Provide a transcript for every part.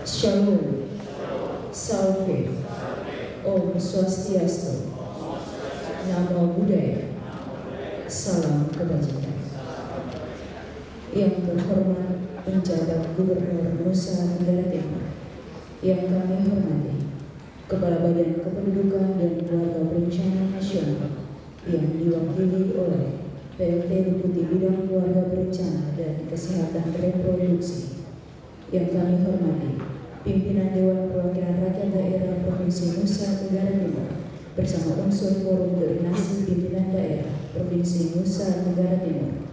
Shalom, Salve, Om Swastiastu, Namo Buddhaya, Salam Kebajikan. Yang terhormat penjabat Gubernur Nusa Tenggara Timur, yang kami hormati Kepala Badan Kependudukan dan Keluarga Berencana Nasional yang diwakili oleh PLT Deputi Bidang Keluarga Berencana dan Kesehatan Reproduksi, yang kami hormati Pimpinan Dewan Perwakilan Rakyat Daerah Provinsi Nusa Tenggara Timur bersama unsur forum koordinasi pimpinan daerah Provinsi Nusa Tenggara Timur,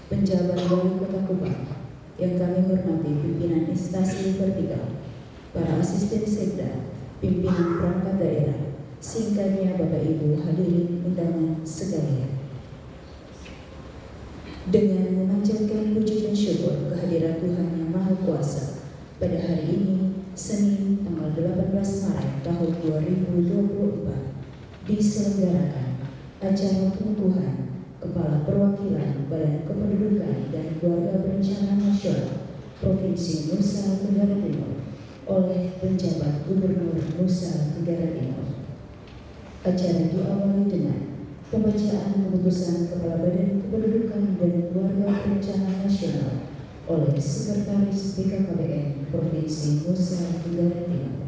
penjabat Wali Kota Kupang, yang kami hormati pimpinan instansi vertikal, para asisten sekda, pimpinan perangkat daerah, singkatnya Bapak Ibu hadirin undangan sekalian. Dengan memanjatkan puji dan syukur kehadiran Tuhan Yang Maha Kuasa, pada hari ini, Senin tanggal 18 Maret tahun 2024, diselenggarakan acara pengukuhan Kepala Perwakilan Badan Kependudukan dan Keluarga Berencana Nasional Provinsi Nusa Tenggara Timur oleh penjabat Gubernur Nusa Tenggara Timur. Acara diawali dengan pembacaan keputusan Kepala Badan Kependudukan dan Keluarga Berencana Nasional oleh Sekretaris BKKBN Provinsi Nusa Tenggara Timur.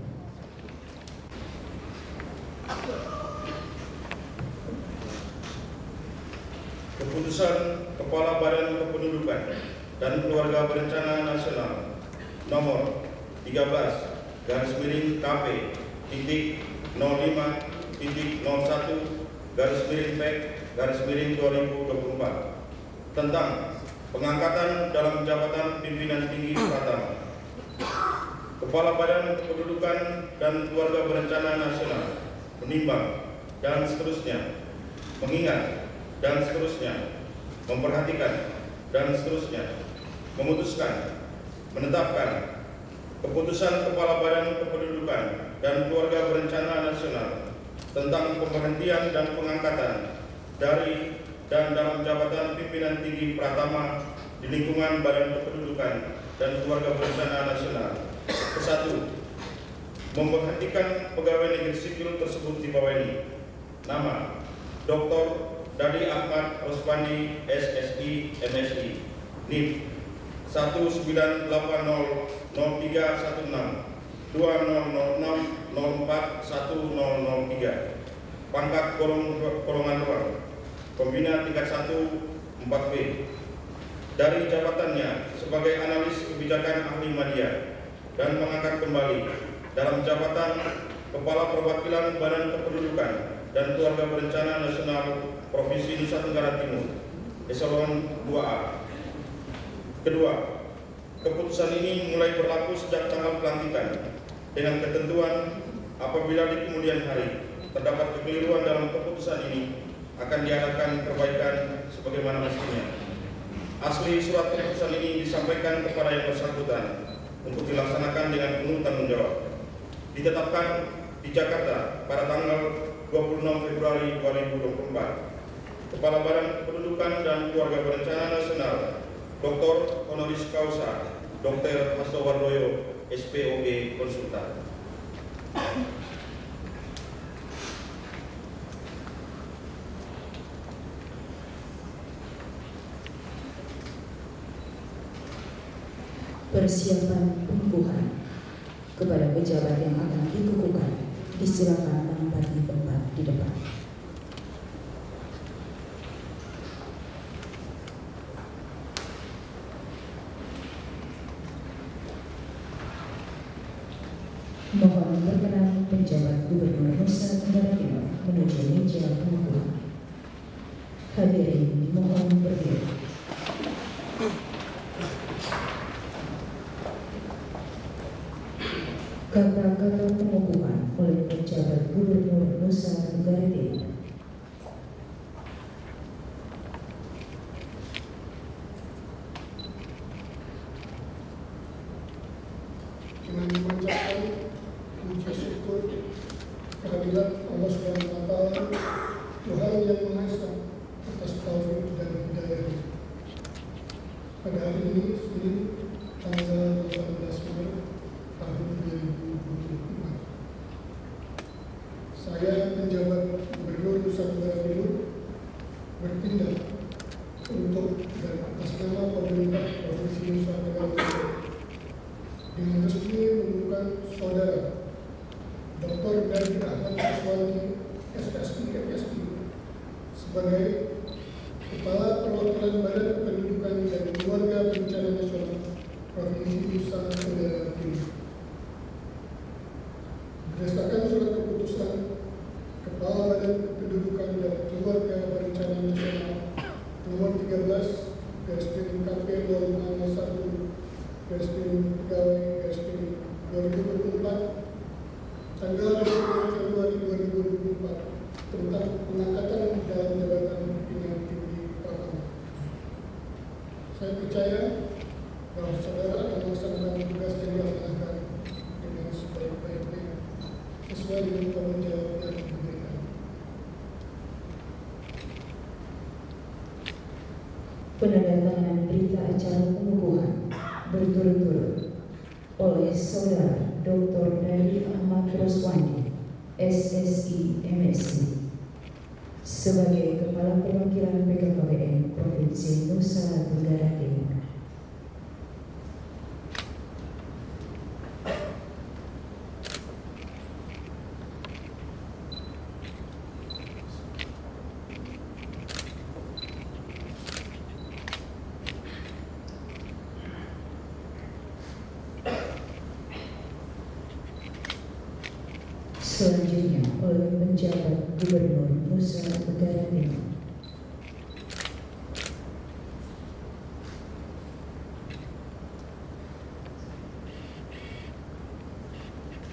Keputusan Kepala Badan Kependudukan dan Keluarga Berencana Nasional nomor 13-05.01/2024 tentang pengangkatan dalam jabatan pimpinan tinggi pratama, Kepala Badan Kependudukan dan Keluarga Berencana Nasional menimbang dan seterusnya, mengingat dan seterusnya, memperhatikan dan seterusnya, memutuskan, menetapkan keputusan Kepala Badan Kependudukan dan Keluarga Berencana Nasional tentang pemberhentian dan pengangkatan dari dan dalam jabatan pimpinan tinggi pratama di lingkungan Badan Kependudukan dan Keluarga Berencana Nasional. Kesatu, memberhentikan pegawai negeri sipil tersebut di bawah ini: nama Dr. Dadi Ahmad Rosvandi SSI MSI, NIP 198062006041003, pangkat golongan luar, pembina tingkat 1 4B, dari jabatannya sebagai analis kebijakan ahli media dan mengangkat kembali dalam jabatan Kepala Perwakilan Badan Kependudukan dan Keluarga Berencana Nasional Provinsi Nusa Tenggara Timur, Eselon 2A. Kedua, keputusan ini mulai berlaku sejak tanggal pelantikan dengan ketentuan apabila di kemudian hari terdapat kekeliruan dalam keputusan ini akan diadakan perbaikan sebagaimana mestinya. Asli surat keputusan ini disampaikan kepada yang bersangkutan untuk dilaksanakan dengan penuh tanggung jawab. Ditetapkan di Jakarta pada tanggal 26 Februari 2024. Kepala Badan Kependudukan dan Keluarga Berencana Nasional Dr. Honoris Causa Dr. Hastowardoyo SPOG Konsultan. Persiapan pengukuhan kepada pejabat yang akan dikukuhkan, disilakan menempati tempat di depan. Mohon berkenan penjabat Gubernur Nusa Tenggara Timur menuju meja pengukuhan. Hadirin dimohon berdiri. Kata-kata pengukuhan oleh penjabat Gubernur Nusa Tenggara Timur. Dengan memanjatkan puji syukur kehadirat Allah SWT, Tuhan yang Maha Esa, atas taufik dan hidayah. Pada hari ini, Senin, tanggal 18 Maret tahun penjabat Gubernur Nusa Tenggara Timur bertindak untuk dan atas nama pemerintah Provinsi Nusa Tenggara Timur dengan resmi menunjukkan Saudara Dr. David Ahmad Kuswanti SSI MSI sebagai Kepala Perwakilan Badan Kependudukan dan Keluarga Berencana Nasional Provinsi Nusa Tenggara Timur. Berdasarkan surat keputusan Kepala Badan Kependudukan dan Keluarga Berencana Nasional nomor 13 KP 2061 Pegawai 2024 tanggal 20 Februari 2024 tentang pengangkatan dalam jabatan pimpinan tinggi Pratama. Saya percaya bahwa saudara akan melaksanakan tugas yang diamanahkan dengan sebaik-baiknya sesuai dengan tanggung jawab yang diberikan. Penandatanganan berita acara pengukuhan berturut-turut oleh Saudara Dr. David Ahmad Kuswanti SSI MSI sebagai Kepala Perwakilan BKKBN Provinsi Nusa Tenggara Timur. Selanjutnya oleh penjabat Gubernur Nusa Tenggara Timur.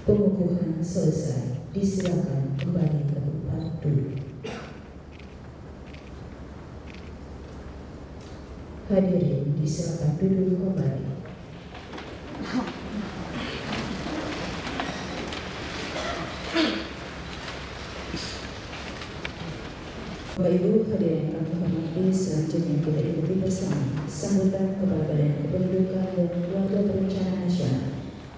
Pengukuhan selesai, disilakan kembali ke tempat duduk. Hadirin disilakan duduk kembali. Bapak Ibu hadirin yang kami hormati, selanjutnya kita ikuti bersama sambutan Kepala Badan Kependudukan dan Keluarga Berencana Nasional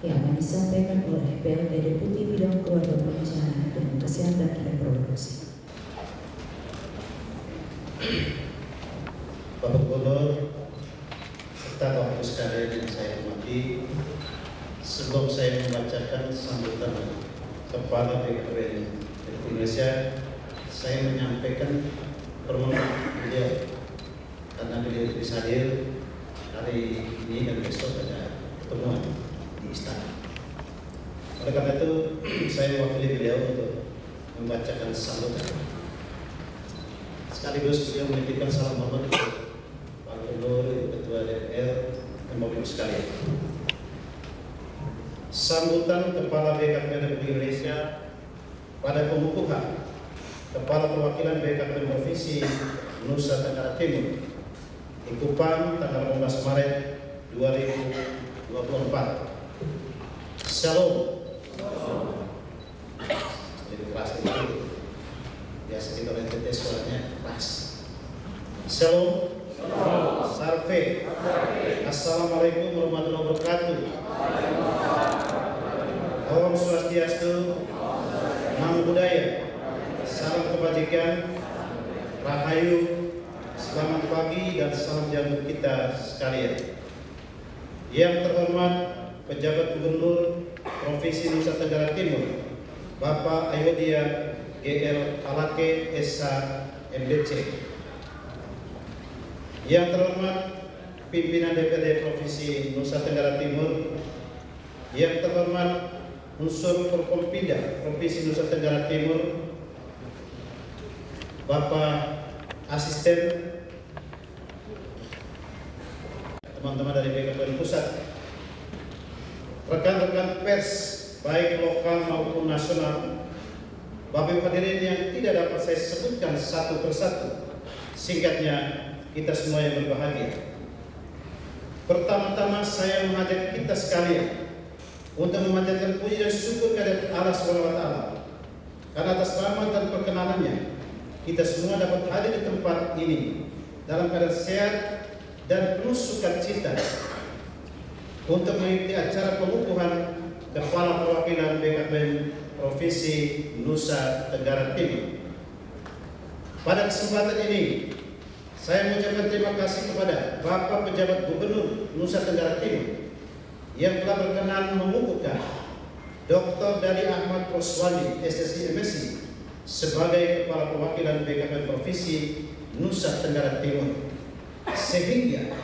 yang akan disampaikan oleh PLT Deputi Bidang Keluarga Berencana dan Kesehatan dan Reproduksi. Bapak Gubernur serta Bapak Ibu sekalian yang saya hormati, sebelum saya membacakan sambutan Kepala BKKBN Republik Indonesia, saya menyampaikan permohonan beliau karena beliau bisa hadir hari ini dan besok ada pertemuan di istana. Oleh karena itu saya mewakili beliau untuk membacakan sambutan. Sekaligus beliau menitipkan salam hormat untuk Pak Gubernur, Ketua DPR, dan Bapak Ibu sekalian. Sambutan Kepala BKKBN Republik Indonesia pada pengukuhan Kepala Perwakilan BKKBN Provinsi Nusa Tenggara Timur di Kupang tanggal 15 Maret 2024. Shalom. Jadi keras itu biasa kita rentet suaranya keras. Shalom. Sarve. Assalamualaikum warahmatullahi wabarakatuh. Om Swastiastu. Namo Buddhaya. Salam kebajikan, rahayu, selamat pagi dan salam jamu kita sekalian. Yang terhormat Pejabat Gubernur Provinsi Nusa Tenggara Timur, Bapak Ayodhya GL Alake SH MDC. Yang terhormat Pimpinan DPRD Provinsi Nusa Tenggara Timur, yang terhormat unsur Forkompinda Provinsi Nusa Tenggara Timur, Bapak Asisten, teman-teman dari BKKBN Pusat, rekan-rekan pers baik lokal maupun nasional, Bapak Ibu hadirin yang tidak dapat saya sebutkan satu persatu, singkatnya kita semua yang berbahagia. Pertama-tama saya mengajak kita sekalian untuk memanjatkan puji dan syukur kehadirat Allah SWT karena atas rahmat dan perkenanannya kita semua dapat hadir di tempat ini dalam keadaan sehat dan penuh sukacita untuk mengikuti acara pengukuhan Kepala Perwakilan BKKBN Provinsi Provinsi Nusa Tenggara Timur. Pada kesempatan ini, saya mengucapkan terima kasih kepada Bapak Pejabat Gubernur Nusa Tenggara Timur yang telah berkenan mengukuhkan Dr. Dadi Ahmad Roswandi, SSI MSI, sebagai Kepala Perwakilan BKKBN Provinsi Nusa Tenggara Timur, sehingga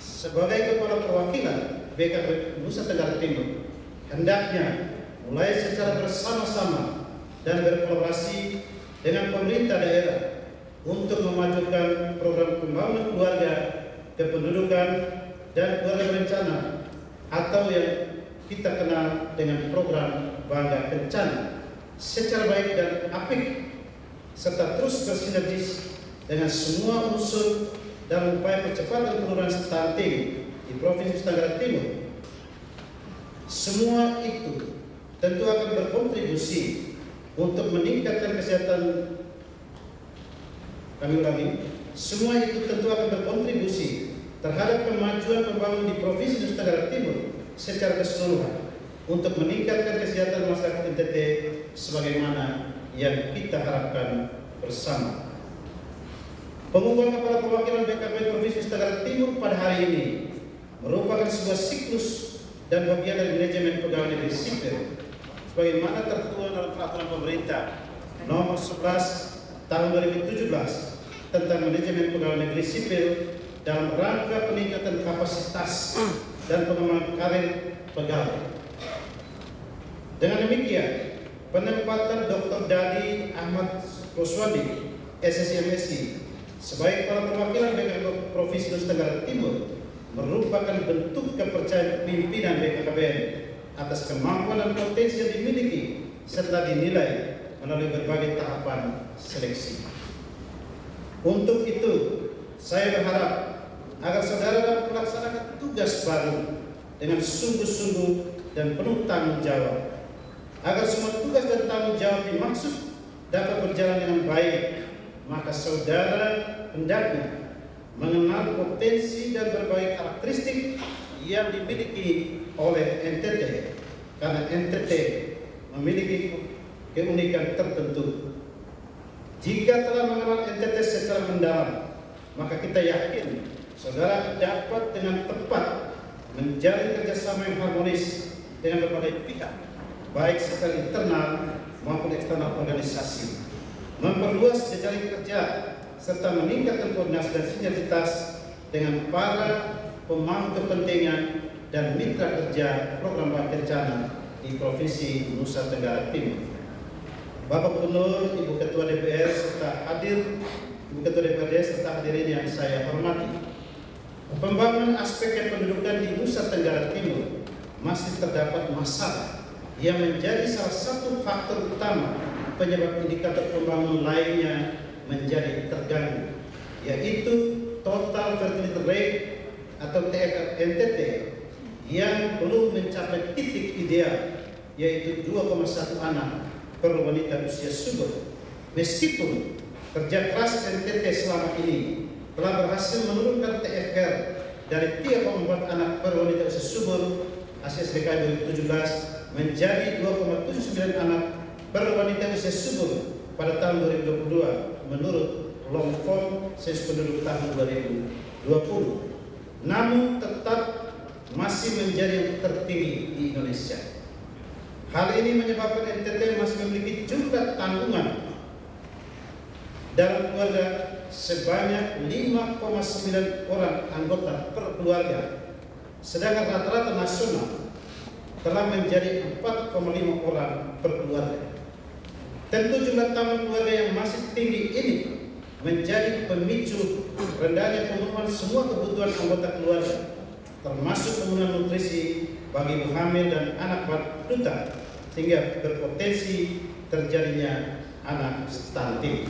sebagai Kepala Perwakilan BKKBN Nusa Tenggara Timur hendaknya mulai secara bersama-sama dan berkolaborasi dengan pemerintah daerah untuk memajukan program pembangunan keluarga, kependudukan, dan keluarga berencana atau yang kita kenal dengan program Bangga Kencana secara baik dan apik, serta terus bersinergis dengan semua unsur dalam upaya percepatan penurunan stunting di Provinsi Nusa Tenggara Timur. Semua itu tentu akan berkontribusi untuk meningkatkan kesehatan. Kami ulangi, semua itu tentu akan berkontribusi terhadap kemajuan pembangunan di Provinsi Nusa Tenggara Timur secara keseluruhan untuk meningkatkan kesehatan masyarakat NTT sebagaimana yang kita harapkan bersama. Pengumuman Kepala Perwakilan BKKBN Provinsi Nusa Tenggara Timur pada hari ini merupakan sebuah siklus dan bagian dari manajemen pegawai negeri sipil sebagaimana tertuang dalam peraturan pemerintah nomor 11 tahun 2017 tentang manajemen pegawai negeri sipil dalam rangka peningkatan kapasitas dan pengembangan karir pegawai. Dengan demikian, penempatan Dr. Dadi Ahmad Roswandi, SSI MSI, sebagai Kepala Perwakilan BKKBN Provinsi Nusa Tenggara Timur merupakan bentuk kepercayaan pimpinan BKKBN atas kemampuan dan potensi yang dimiliki serta dinilai melalui berbagai tahapan seleksi. Untuk itu, saya berharap agar saudara dapat melaksanakan tugas baru dengan sungguh-sungguh dan penuh tanggung jawab. Agar semua tugas dan tanggung jawab dimaksud dapat berjalan dengan baik, maka saudara hendaknya mengenal potensi dan berbagai karakteristik yang dimiliki oleh NTT, karena NTT memiliki keunikan tertentu. Jika telah mengenal NTT secara mendalam, maka kita yakin saudara dapat dengan tepat menjalin kerjasama yang harmonis dengan berbagai pihak, baik secara internal maupun eksternal organisasi, memperluas jejaring kerja serta meningkatkan koordinasi dan sinergitas dengan para pemangku kepentingan dan mitra kerja program Bangga Kencana di Provinsi Nusa Tenggara Timur. Bapak Gubernur, Ibu Ketua DPR serta Ibu Ketua DPRD serta hadirin yang saya hormati, pembangunan aspek kependudukan di Nusa Tenggara Timur masih terdapat masalah yang menjadi salah satu faktor utama penyebab indikator pembangunan lainnya menjadi terganggu, yaitu total fertility rate atau TFR NTT yang belum mencapai titik ideal, yaitu 2,1 anak per wanita usia subur. Meskipun kerja keras NTT selama ini telah berhasil menurunkan TFR dari 3,4 anak per wanita usia subur ASDK 2017 menjadi 2,79 anak per wanita usia subur pada tahun 2022 menurut Long Form Sensus Penduduk tahun 2020. Namun tetap masih menjadi yang tertinggi di Indonesia. Hal ini menyebabkan NTT masih memiliki jumlah tanggungan dalam keluarga sebanyak 5,9 orang anggota per keluarga, sedangkan rata-rata nasional telah menjadi 4,5 orang per keluarga. Tentu jumlah tanggungan keluarga yang masih tinggi ini menjadi pemicu rendahnya pemenuhan semua kebutuhan anggota keluarga, termasuk pemenuhan nutrisi bagi ibu hamil dan anak balita, sehingga berpotensi terjadinya anak stunting.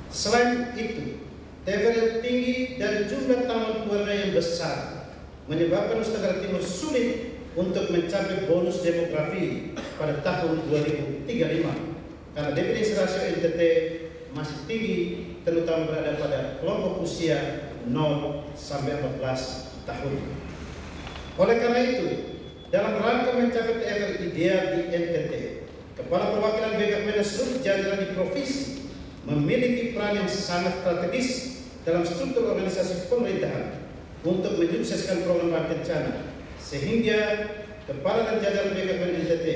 Selain itu, TFR yang tinggi dan jumlah tanggungan keluarga yang besar menyebabkan Nusa Tenggara Timur sulit untuk mencapai bonus demografi pada tahun 2035 karena definisi rasio NTT masih tinggi, terutama berada pada kelompok usia 0 sampai 14 tahun. Oleh karena itu, dalam rangka mencapai TFR ideal di NTT, Kepala Perwakilan BKKBN dan seluruh jajaran di provinsi memiliki peran yang sangat strategis dalam struktur organisasi pemerintahan untuk menyukseskan program bencana, sehingga kepala dan jajaran BKKBN NTT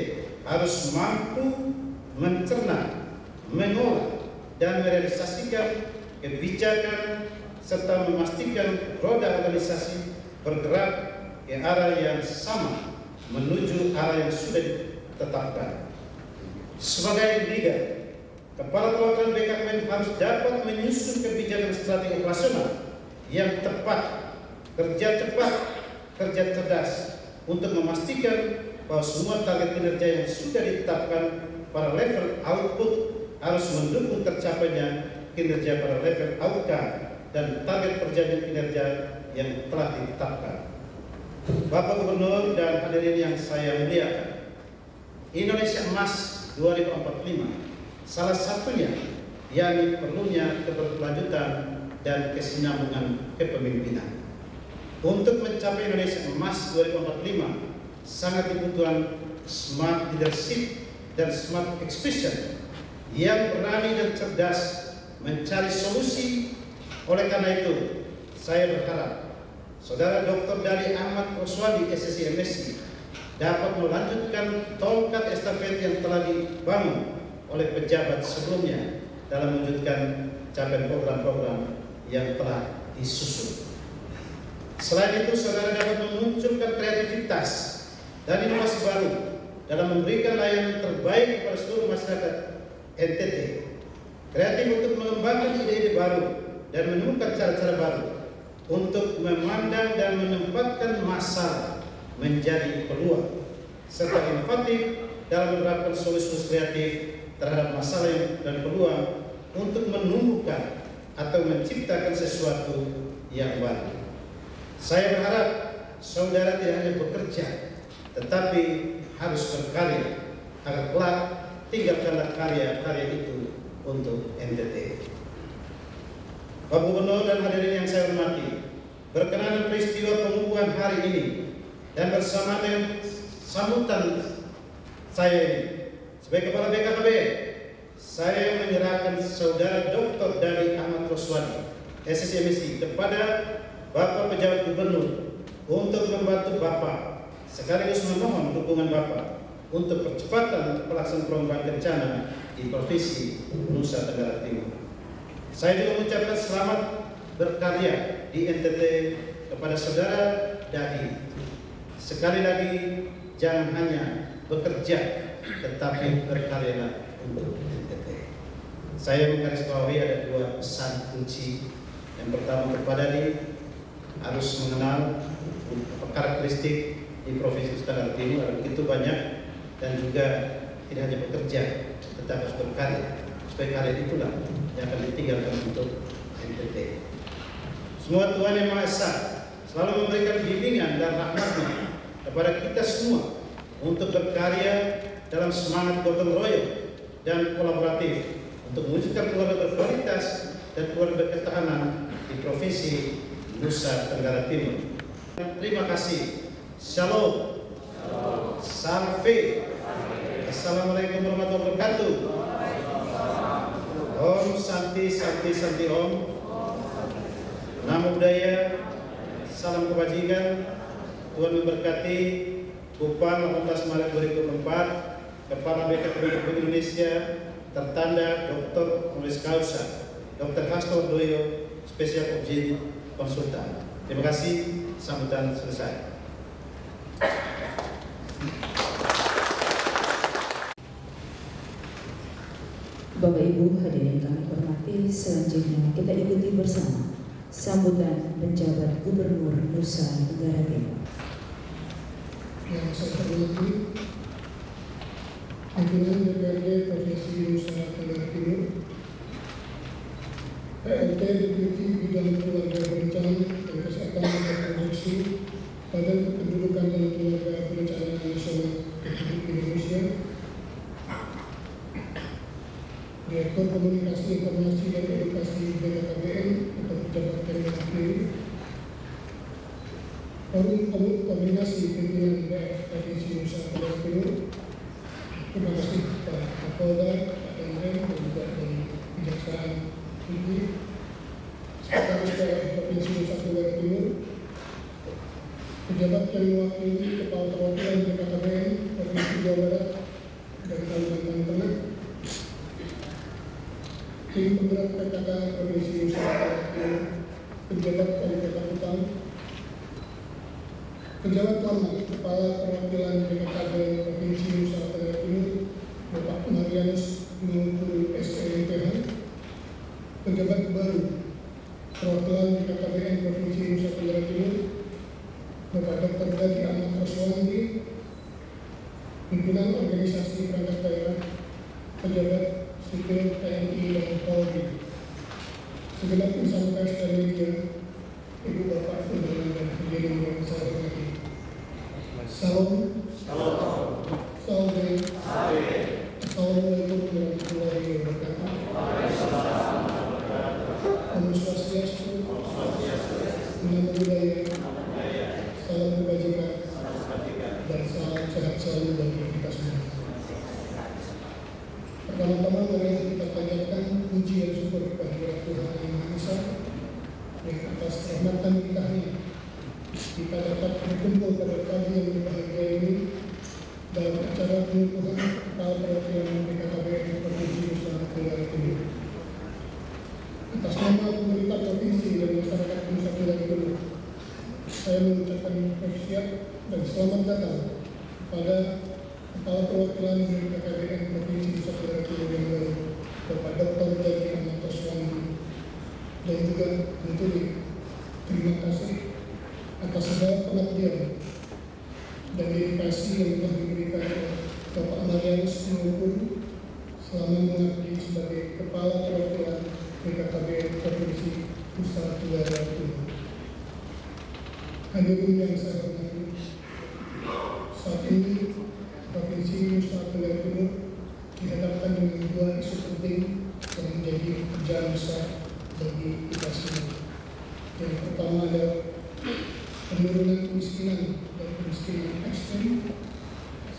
harus mampu mencerna, mengolah, dan merealisasikan kebijakan serta memastikan roda organisasi bergerak ke arah yang sama menuju arah yang sudah ditetapkan. Sebagai leader, kepala perwakilan BKKBN harus dapat menyusun kebijakan strategi operasional yang tepat, kerja cepat, kerja cerdas untuk memastikan bahwa semua target kinerja yang sudah ditetapkan pada level output harus mendukung tercapainya kinerja pada level outcome dan target perjanjian kinerja yang telah ditetapkan. Bapak Gubernur dan hadirin yang saya muliakan, Indonesia Emas 2045 salah satunya yakni perlunya keberlanjutan dan kesinambungan kepemimpinan. Untuk mencapai Indonesia Emas 2045 sangat dibutuhkan smart leadership dan smart execution yang berani dan cerdas mencari solusi. Oleh karena itu, saya berharap Saudara Dr. Dali Ahmad Roswadi SSI MSI dapat melanjutkan tongkat estafet yang telah dibangun oleh pejabat sebelumnya dalam mewujudkan capaian program-program yang telah disusun. Selain itu, saudara dapat memunculkan kreativitas dan inovasi baru dalam memberikan layanan terbaik kepada seluruh masyarakat NTT. Kreatif untuk mengembangkan ide-ide baru dan menemukan cara-cara baru untuk memandang dan menempatkan masalah menjadi peluang, serta inovatif dalam menerapkan solusi kreatif terhadap masalah dan peluang untuk menumbuhkan atau menciptakan sesuatu yang baru. Saya berharap saudara tidak hanya bekerja, tetapi harus berkarya agar kelak tinggalkanlah karya-karya itu untuk NTT. Bapak Gubernur dan hadirin yang saya hormati, berkenaan dengan peristiwa pengukuhan hari ini dan bersama dengan sambutan saya ini sebagai Kepala BKKBN, saya menyerahkan Saudara Dr. Dali Ahmad Roswadi SSI MSI kepada Bapak Pejabat Gubernur untuk membantu Bapak sekaligus memohon dukungan Bapak untuk percepatan pelaksanaan program bencana di Provinsi Nusa Tenggara Timur. Saya juga mengucapkan selamat berkarya di NTT kepada Saudara Dadi. Sekali lagi, jangan hanya bekerja, tetapi berkaryalah untuk NTT. Saya menggarisbawahi ada dua pesan kunci. Yang pertama kepada Dadi, harus mengenal karakteristik di Provinsi Nusa Tenggara Timur ada begitu banyak, dan juga tidak hanya bekerja, tetapi harus berkarya. Supaya karya itulah yang akan ditinggalkan untuk NTT. Semua Tuhan Yang Maha Esa selalu memberikan bimbingan dan rahmat-Nya kepada kita semua untuk berkarya dalam semangat gotong royong dan kolaboratif untuk mewujudkan keluarga berkualitas dan keluarga berketahanan di Provinsi Nusa Tenggara Timur. Terima kasih. Shalom. Sampai. Assalamualaikum warahmatullahi wabarakatuh. Om Santi Santi Santi Om. Namo Buddhaya. Salam kebajikan. Tuhan memberkati. Kupang 18 Maret 2024. Kepala BKKBN Indonesia tertanda Dr. Honoris Causa Dr. Hasto Doyo, Special Object Konsultan. Terima kasih. Sambutan selesai. Bapak Ibu hadirin kami hormati, selanjutnya kita ikuti bersama sambutan penjabat Gubernur Nusa Tenggara Timur. Yang saya hormati, pimpinan DPRD Provinsi Nusa Tenggara Timur, PLT Deputi Bidang Keluarga Berencana dan Kesehatan Reproduksi Badan Kependudukan dan Keluarga Berencana Nasional Republik Indonesia, Direktur Komunikasi Informasi dan Edukasi BKKBN atau pejabat Kemendagri, Forum Koordinasi Pimpinan BF Provinsi Nusa Tenggara Timur. Terima kasih. Kapolda, Pak Danrem, dan juga dari Kejaksaan Tinggi, Sekretaris Daerah Provinsi Nusa Tenggara Timur, pejabat yang mewakili Kepala Perwakilan BKKBN Provinsi Jawa Barat dan Kalimantan Tengah, tim penggerak PKK Provinsi Nusa Tenggara Timur, pejabat Wali Kota Kupang, pejabat lama Kepala Perwakilan BKKBN Provinsi Nusa Tenggara Timur, Bapak Marianus Mengkuru SMPH, pejabat baru Perwakilan BKKBN Provinsi Nusa Tenggara Timur, Bapak Dr. Gadi Ahmad Roswandi, pimpinan organisasi perangkat daerah, pejabat sipil TNI dan Polri, segenap insan pers dan media, Ibu Bapak undangan dan hadirin yang saya hormati. Salam. Salve. Assalamualaikum warahmatullahi wabarakatuh. Om Swastiastu. Namo Buddhaya. Salam kebajikan dan salam sehat selalu bagi kita semua. Pertama-tama mari kita panjatkan puji dan syukur kepada Tuhan Yang Maha Esa yang atas rahmat dan berkahnya kita dapat berkumpul pada pagi yang berbahagia ini dalam acara pengukuhan Kepala Perwakilan BKKBN Provinsi Nusa Tenggara Timur. Atas nama pemerintah provinsi dan masyarakat Nusa Tenggara Timur, saya mengucapkan persiap dan selamat datang kepada Kepala Perwakilan BKKBN Provinsi Nusa Tenggara Timur yang baru, Bapak Dr. Gadi Ahmad Roswandi, dan juga tentu terima kasih atas segala pengabdian dan dedikasi yang telah diberikan oleh Bapak Marianus Mengkuru selama mengabdi sebagai Kepala Perwakilan BKKBN Provinsi Nusa Tenggara Timur. Hadirin yang saya hormati, saat ini Provinsi Nusa Tenggara Timur dihadapkan dengan dua isu penting yang menjadi pekerjaan besar bagi kita semua. Yang pertama adalah penurunan kemiskinan dan kemiskinan ekstrem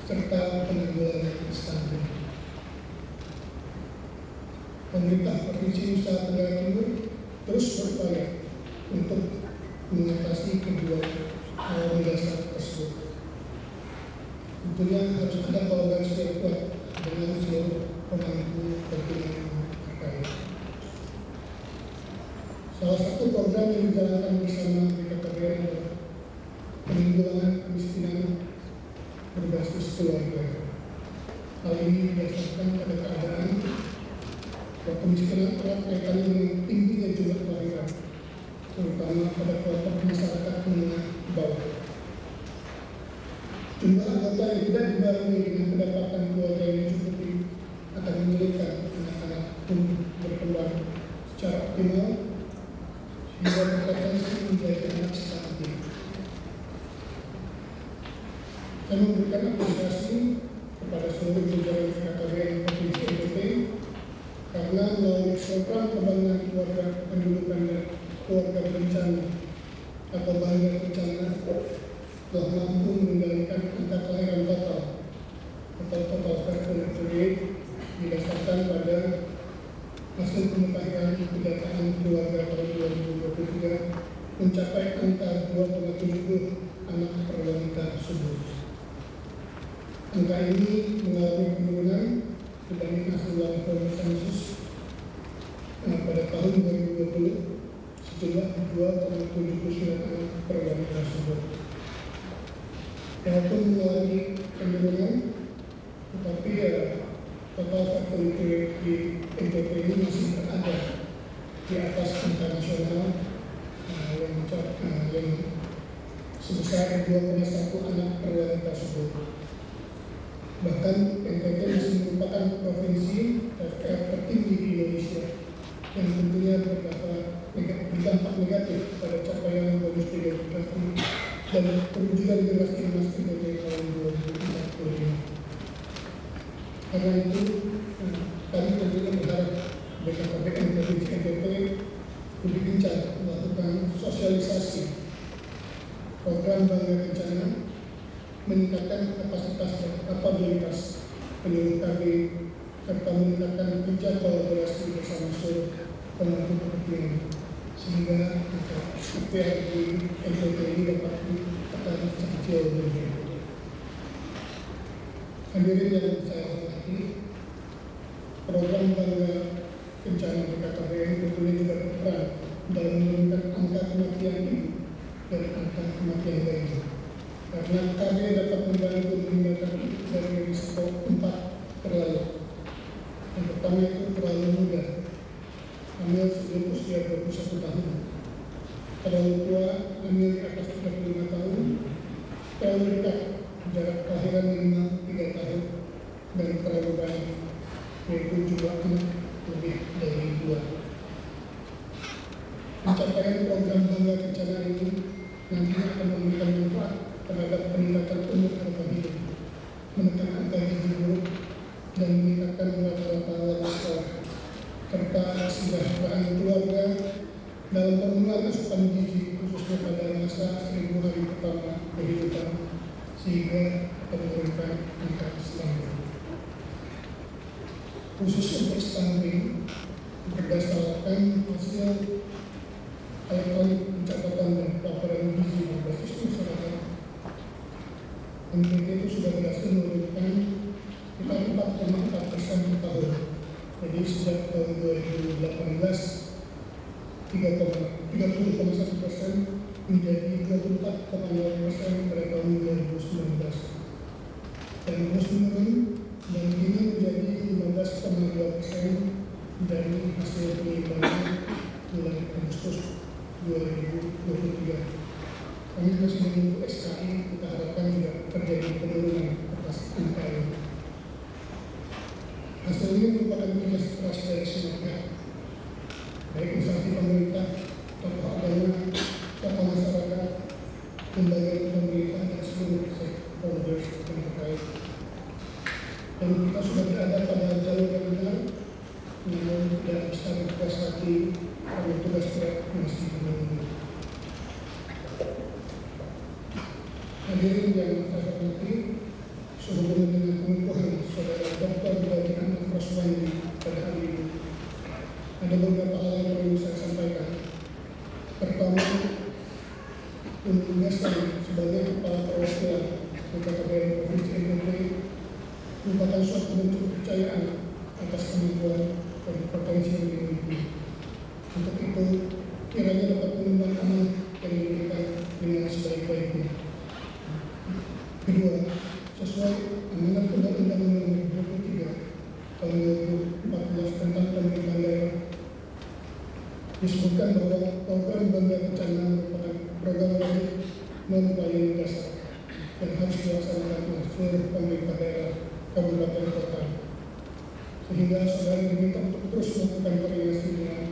serta penanggulangan stunting. Pemerintah Provinsi Nusa Tenggara Timur terus berupaya untuk mengatasi kedua hal mendasar tersebut. Tentunya harus ada kolaborasi yang kuat dengan seluruh pemangku kepentingan terkait. Salah satu program yang dijalankan bersama BKKBN adalah penanggulangan kemiskinan berbasis keluarga. Hal ini berdasarkan pada keadaan bahwa kemiskinan erat kaitannya dengan tingginya jumlah kelahiran, terutama pada kelompok masyarakat menengah ke bawah. Jumlah anggota yang tidak dibarengi dengan pendapatan keluarga yang mencukupi akan menyulitkan anak-anak untuk berkembang secara optimal hingga berpotensi menjadi anak stunting. Saya memberikan apresiasi kepada seluruh jajaran BKKBN Provinsi NTT karena melalui program kebanggaan keluarga pendudukan dan keluarga berencana atau bangga berencana telah mampu mengendalikan angka kelahiran total atau total fertility rate didasarkan pada hasil pemutahiran pendataan keluarga tahun 2023 mencapai angka 2,70 anak per wanita subur. Angka ini mengalami penurunan dibanding hasil laporan sensus pada tahun 2020 sejumlah 2,79 anak per wanita subur. Walaupun mengalami penurunan, tetapi total fertility rate di NTT ini masih berada di atas angka nasional yang sebesar 2,1 anak per wanita subur. Bahkan NTT masih merupakan provinsi FR tertinggi di Indonesia yang tentunya berdampak negatif pada capaian bonus demografi dan perwujudan generasi emas NTT tahun 2045. Karena itu, kami tentunya berharap BKKBN Provinsi NTT lebih gencar melakukan sosialisasi program Bangga Kencana, meningkatkan kapasitas dan kapabilitas penyuluh KB serta meningkatkan kerja kolaborasi bersama seluruh pemangku kepentingan sehingga UPRD NTT ini dapat ditekan sekecil mungkin. Hadirin yang saya hormati, program Bangga Kencana BKKBN tentunya juga berperan dalam menurunkan angka kematian ini dan angka kematian lainnya. Karena KB dapat membantu meninggalkan dari risiko 4 terlalu. Yang pertama itu terlalu muda, hamil sebelum usia 21 tahun. Terlalu tua, hamil di atas 35 tahun. Terlalu dekat, jarak kelahiran minimal 3 tahun. Dan terlalu banyak, yaitu jumlah anak lebih dari 2. Pencapaian program Bangga Kencana ini nantinya akan memberikan manfaat terhadap peningkatan umur harapan hidup, menekan angka gizi buruk, dan meningkatkan rata-rata lulus sekolah, serta kesejahteraan keluarga dalam pemenuhan asupan gizi khususnya pada masa 1000 hari pertama kehidupan sehingga menurunkan angka stunting. Khusus untuk stunting, berdasarkan hasil elektronik pencatatan dan laporan gizi berbasis masyarakat, NTT itu sudah berhasil menurunkan sekitar 4,4% per tahun. Jadi sejak tahun 2018 30,1% menjadi 24,0% pada tahun 2019 dan terus menurun dan kini menjadi 15,2% dari hasil penelitian bulan Agustus 2023. Kami masih menunggu SKI, kita harapkan juga terjadi penurunan atas angka ini. Hasil ini merupakan kerja keras dari semua pihak, baik instansi pemerintah, tokoh agama, tokoh masyarakat, lembaga pemerintah dan seluruh stakeholders yang terkait. Dan kita sudah berada pada jalur yang benar, namun tidak bisa berpuas hati karena tugas berat masih menunggu. Hadirin yang saya hormati, sehubungan dengan pengukuhan saudara Dr. Bidadi Ahmad Raswani pada hari ini, ada beberapa hal yang perlu saya sampaikan. Pertama, penugasan sebagai kepala perwakilan BKKBN Provinsi NTT merupakan suatu bentuk kepercayaan atas kemampuan dan potensi yang dimiliki. Untuk itu, kiranya dapat mengemban amanah yang diberikan dengan sebaik-baiknya. Kedua, sesuai amanat Undang-Undang Nomor 23 Tahun 2014 tentang pemerintahan daerah, disebutkan bahwa program Bangga Kencana merupakan program wajib non-pelayanan dasar yang harus dilaksanakan oleh seluruh pemerintah daerah kabupaten kota. Sehingga saudara diminta untuk terus melakukan koordinasi dengan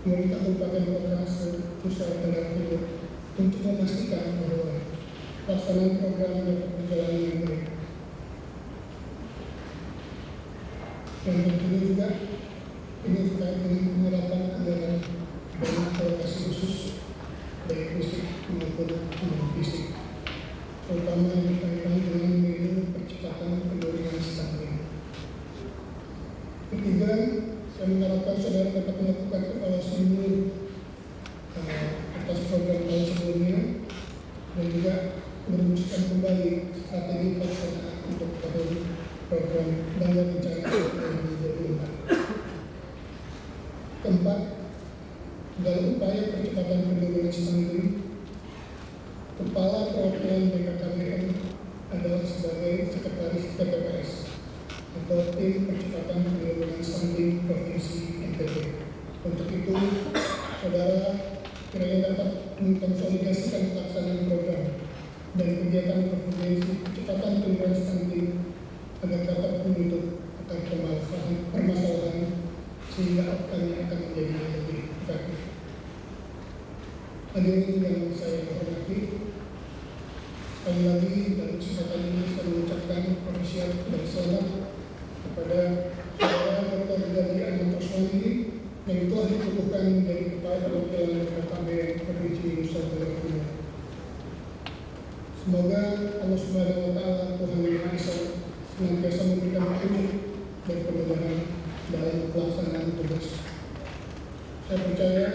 pemerintah kabupaten kota Nusa Tenggara Timur untuk memastikan bahwa pelaksanaan program dapat berjalan dengan baik. Dan tentunya juga ini terkait dengan penyerapan anggaran dan alokasi khusus baik fisik maupun non-fisik, terutama yang berkaitan dengan menu percepatan penurunan stunting. Ketiga, saya mengharapkan saudara dapat melakukan evaluasi menyeluruh atas program tahun sebelumnya dan juga merumuskan kembali strategi pelaksanaan untuk tahun program Bangga Kencana 2024. Keempat, dalam upaya percepatan penurunan stunting, Kepala Perwakilan BKKBN adalah sebagai Sekretaris TPPS atau Tim Percepatan Penurunan Stunting Provinsi NTT. Untuk itu, saudara kiranya dapat mengkonsolidasikan pelaksanaan program dan kegiatan provinsi percepatan penurunan stunting agar dapat menutup akar permasalahan sehingga outcome-nya akan menjadi lebih efektif. Hadirin yang saya hormati, sekali lagi dalam kesempatan ini saya mengucapkan apresiasi dan selamat kepada saudara Dr. Bidadi Ahmad Raswani yang telah dikukuhkan menjadi Kepala Perwakilan BKKBN Provinsi Nusa Tenggara Timur. Semoga Allah Subhanahu wa Ta'ala, Tuhan Yang Maha Esa, senantiasa memberikan petunjuk dan kemudahan dalam pelaksanaan tugas. Saya percaya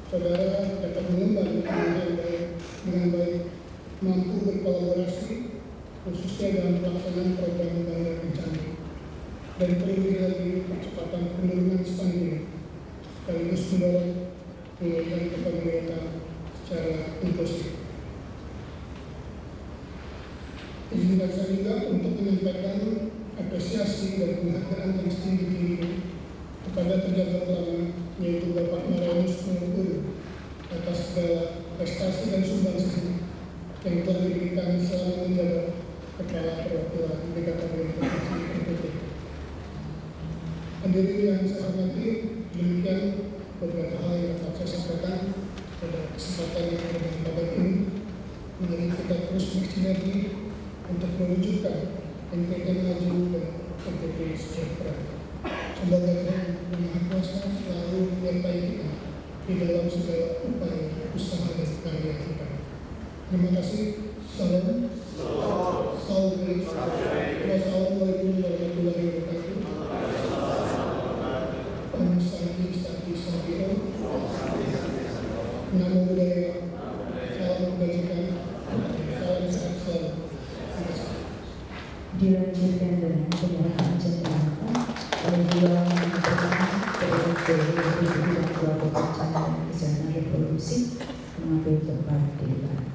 saudara dapat mengemban dengan baik, mampu berkolaborasi, khususnya dalam pelaksanaan program Bangga Kencana, dan terlebih lagi percepatan penurunan stunting, sekaligus mendorong penguatan kepemilikan secara inklusif. Izinkan saya juga untuk menyampaikan apresiasi dan penghargaan yang setinggi-tinggi kepada penjaga utama, yaitu Bapak Marianus Mengkuru, atas segala prestasi dan sumbangsi yang telah diberikan selama menjabat Kepala Perwakilan BKKBN Provinsi NTT. Hadirin yang saya hormati, demikian beberapa hal yang dapat saya sampaikan pada kesempatan yang berbahagia ini. Mari kita terus bersinergi untuk mewujudkan NTT maju dan NTT sejahtera. Semoga Tuhan Yang Maha Kuasa selalu menyertai kita di dalam segala upaya usaha dan karya kita. Terima kasih. Salam. Wassalamualaikum warahmatullahi wabarakatuh. Om Santi Santi Santi Om. Namo Buddhaya. Salam kebajikan. Salam sehat selalu. Dilanjutkan dengan penyerahan jabatan oleh dua Ketua Bidang Kelompok Perencanaan dan Kesehatan Reproduksi mengambil tempat di depan.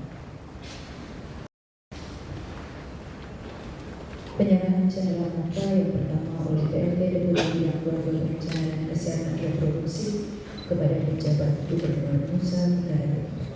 Penyerahan jabatan yang pertama oleh PLT Deputi Bidang Kelompok Perencanaan dan Kesehatan Reproduksi kepada pejabat Gubernur Nusa Tenggara Timur.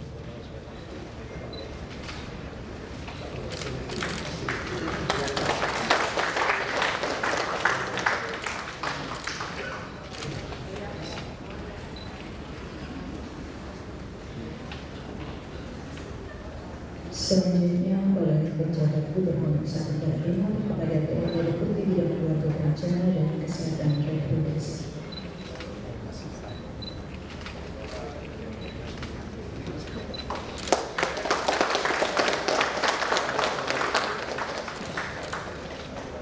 Selanjutnya oleh pejabat Gubernur Nusa Tenggara Timur kepada PLT Deputi Bidang Keluarga Berencana dan Kesehatan Reproduksi.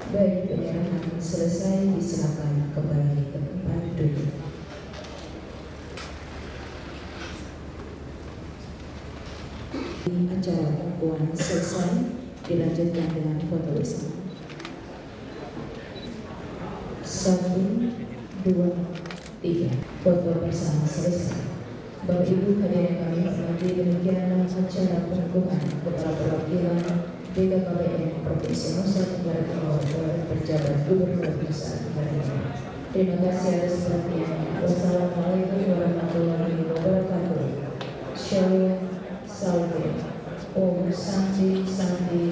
Baik, penyerahan selesai, disilakan kembali ke tempat duduk. Acara pengukuhan selesai, dilanjutkan dengan foto bersama. 1, 2, 3, foto bersama selesai. Bapak Ibu hadirin kami hormati, demikian acara pengukuhan Kepala Perwakilan BKKBN Provinsi Nusa Tenggara Timur oleh pejabat Gubernur Nusa Tenggara Timur. Terima kasih atas perhatiannya. Wassalamualaikum warahmatullahi wabarakatuh. Shalom. Salve. Om Santi Santi